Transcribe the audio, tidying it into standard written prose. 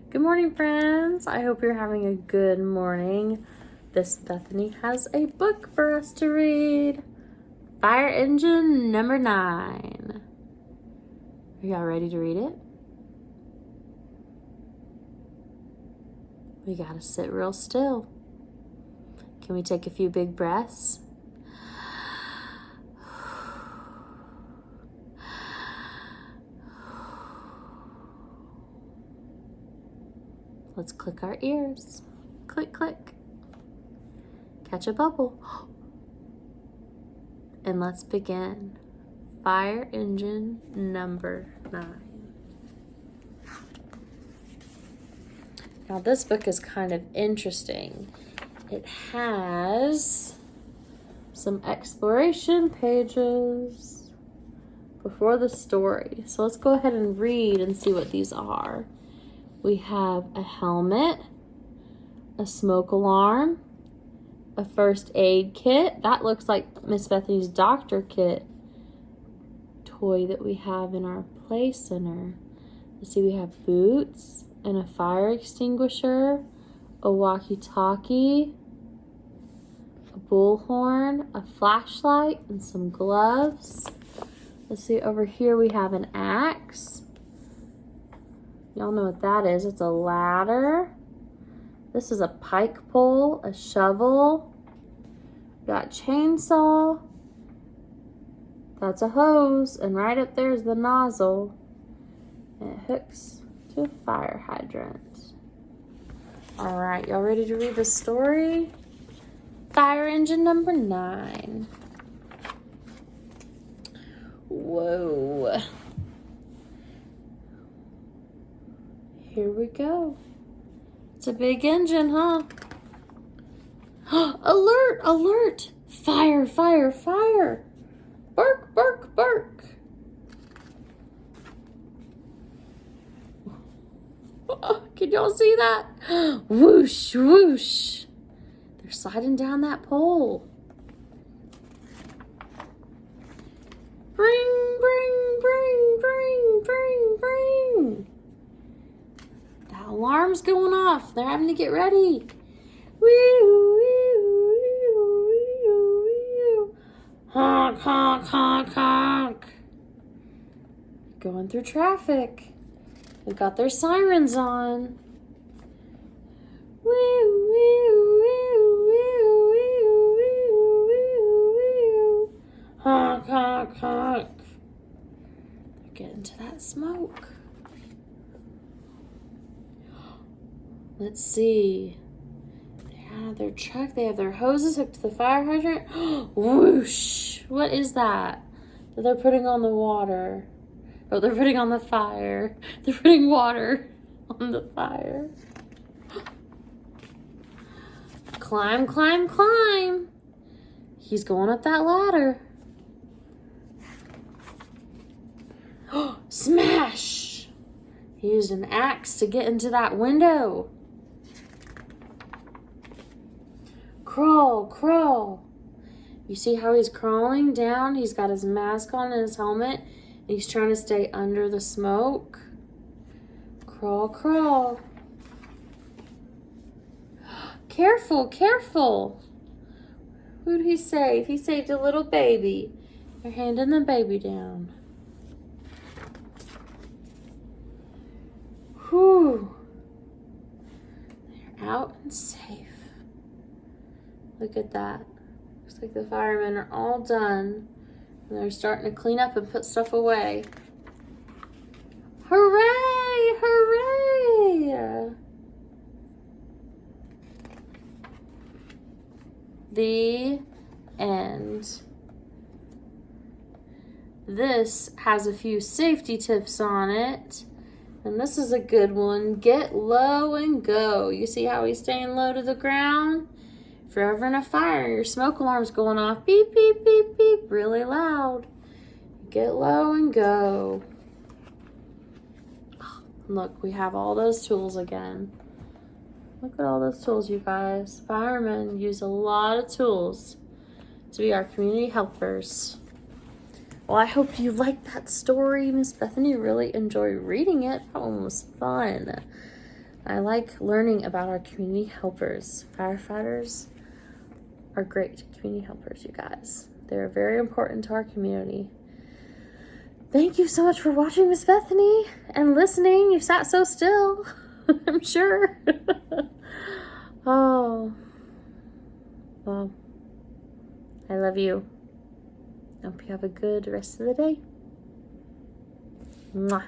Good morning, friends. I hope you're having a good morning. This Bethany has a book for us to read. Fire Engine number 9. Are y'all ready to read it? We gotta sit real still. Can we take a few big breaths? Let's click our ears. Click, click. Catch a bubble. And let's begin. Fire Engine number 9. Now this book is kind of interesting. It has some exploration pages before the story. So let's go ahead and read and see what these are. We have a helmet, a smoke alarm, a first aid kit. That looks like Miss Bethany's doctor kit toy that we have in our play center. Let's see, we have boots and a fire extinguisher, a walkie-talkie, a bullhorn, a flashlight, and some gloves. Let's see, over here we have an axe. Y'all know what that is. It's a ladder. This is a pike pole, a shovel. Got chainsaw. That's a hose. And right up there is the nozzle. And it hooks to a fire hydrant. All right, y'all ready to read the story? Fire Engine number 9. Whoa. Here we go. It's a big engine, huh? Alert, alert! Fire, fire, fire! Bark, bark, bark! Can y'all see that? Whoosh, whoosh! They're sliding down that pole. Bring, bring, bring, bring, bring, bring! That alarm's going off. They're having to get ready. Honk, honk, honk, honk. Going through traffic. They got their sirens on. Honk, honk, honk. They're getting to that smoke. Let's see. They have their truck. They have their hoses hooked to the fire hydrant. Whoosh! What is that they're putting on the water? Oh, they're putting on the fire. They're putting water on the fire. Climb, climb, climb. He's going up that ladder. Smash! He used an axe to get into that window. Crawl, crawl. You see how he's crawling down? He's got his mask on and his helmet. And he's trying to stay under the smoke. Crawl, crawl. Careful, careful. Who did he save? He saved a little baby. They're handing the baby down. Whew. They're out and safe. Look at that. Looks like the firemen are all done. And they're starting to clean up and put stuff away. Hooray! Hooray! The end. This has a few safety tips on it. And this is a good one. Get low and go. You see how he's staying low to the ground? If you're ever in a fire, your smoke alarm's going off. Beep, beep, beep, beep. Really loud. Get low and go. Look, we have all those tools again. Look at all those tools, you guys. Firemen use a lot of tools to be our community helpers. Well, I hope you liked that story. Miss Bethany really enjoyed reading it. That one was fun. I like learning about our community helpers. Firefighters are great community helpers, you guys. They're very important to our community. Thank you so much for watching, Miss Bethany, and listening. You sat so still, I'm sure. Oh, well, I love you. Hope you have a good rest of the day. Mwah.